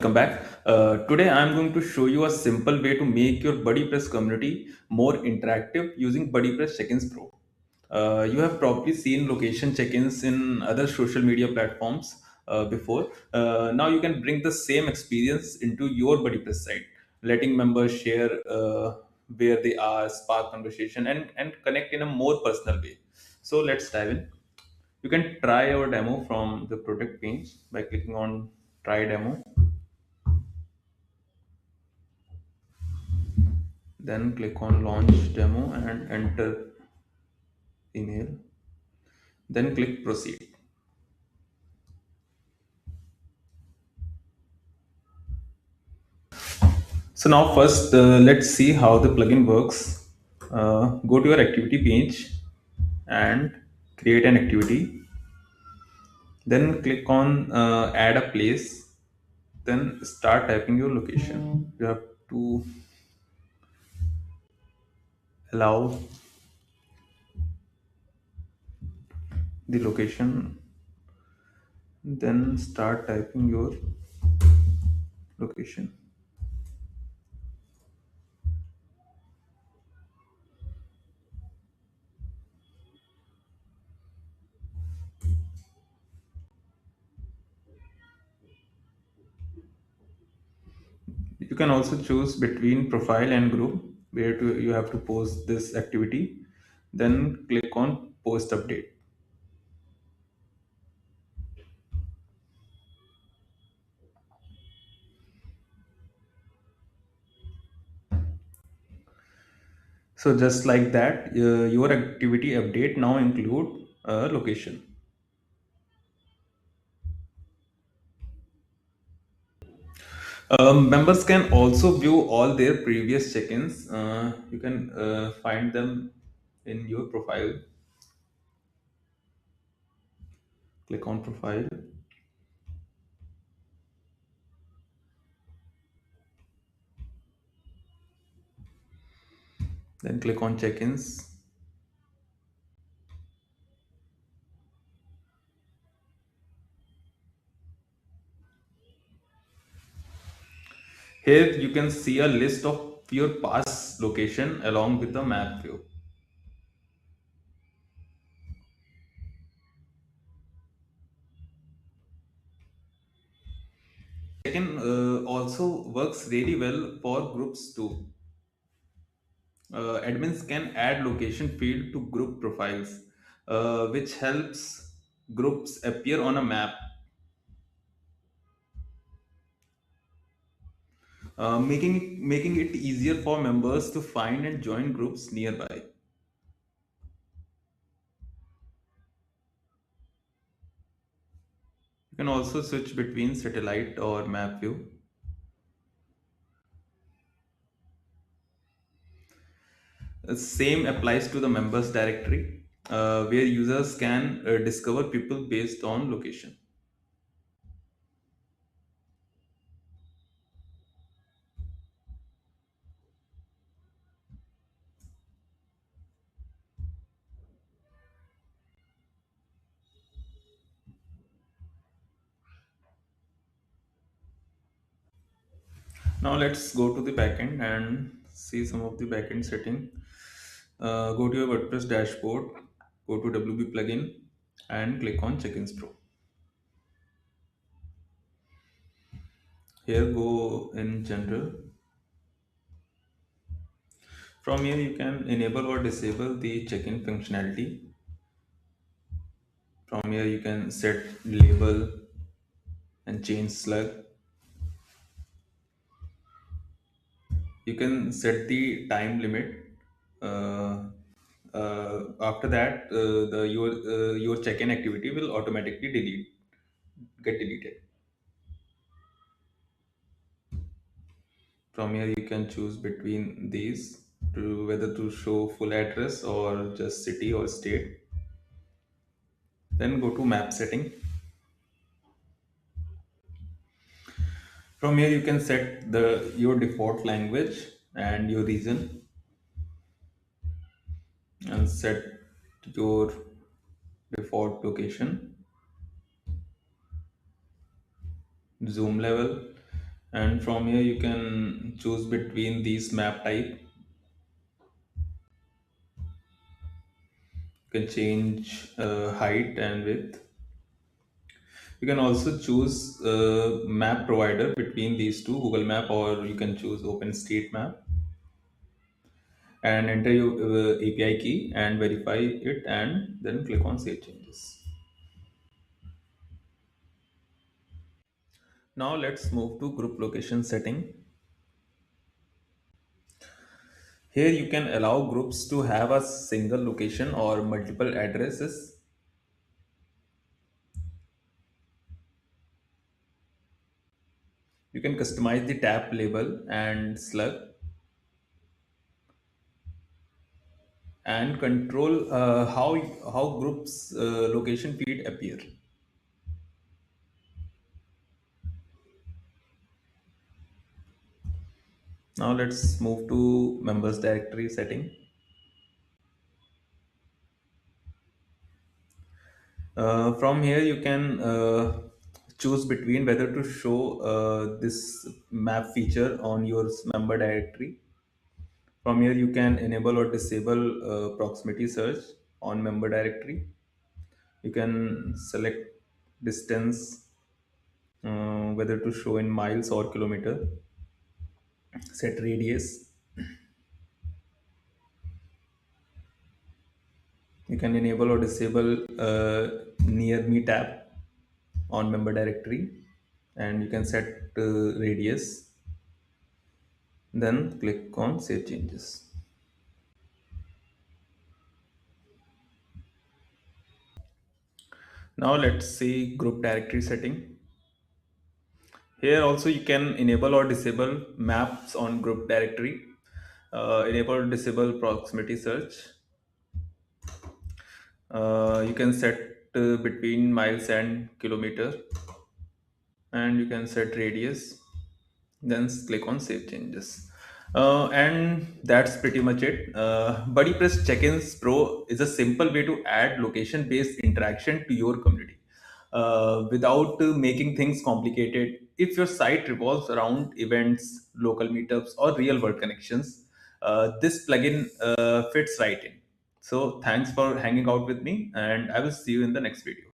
Welcome back. Today I'm going to show you a simple way to make your BuddyPress community more interactive using BuddyPress Check-ins Pro. You have probably seen location check-ins in other social media platforms before. Now you can bring the same experience into your BuddyPress site, letting members share where they are, spark conversation, and connect in a more personal way. So let's dive in. You can try our demo from the product page by clicking on Try Demo. Then click on launch demo and enter email. Then click proceed. So now first let's see how the plugin works. Go to your activity page and create an activity. Then click on add a place. Then start typing your location. You have to allow the location. Then start typing your location. You can also choose between profile and group where you have to post this activity. Then click on post update. So just like that, your activity update now include a location. Members can also view all their previous check-ins. You can find them in your profile. Click on profile. Then click on check-ins. Here you can see a list of your past location along with the map view. Check-in also works really well for groups too. Admins can add location field to group profiles, which helps groups appear on a map, making it easier for members to find and join groups nearby. You can also switch between satellite or map view. Same applies to the members directory, where users can discover people based on location. Now let's go to the backend and see some of the backend setting. Go to your WordPress dashboard, go to WB plugin, and click on Check-ins Pro. Here, go in General. From here, you can enable or disable the check-in functionality. From here, you can set label and change slug. You can set the time limit. Uh, After that, the your check-in activity will automatically get deleted. From here, you can choose between these to whether to show full address or just city or state. Then go to map setting. From here, you can set the your default language and your region, and set your default location, zoom level, And from here you can choose between these map type. You can change height and width. You can also choose map provider between these two, Google Map, or you can choose OpenStreetMap, and enter your API key and verify it, and then click on Save Changes. Now let's move to group location setting. Here you can allow groups to have a single location or multiple addresses. You can customize the tab label and slug and control how groups location feed appear. Now let's move to members directory setting. From here you can choose between whether to show this map feature on your member directory. From here you can enable or disable proximity search on member directory. You can select distance, whether to show in miles or kilometer. Set radius. You can enable or disable near me tab on member directory, and you can set radius, then click on save changes. Now let's see group directory setting. Here also you can enable or disable maps on group directory, enable or disable proximity search. You can set between miles and kilometer, and you can set radius, then click on save changes. And that's pretty much it. BuddyPress Check-ins Pro is a simple way to add location-based interaction to your community without making things complicated. If your site revolves around events, local meetups, or real-world connections, this plugin fits right in. So thanks for hanging out with me, and I will see you in the next video.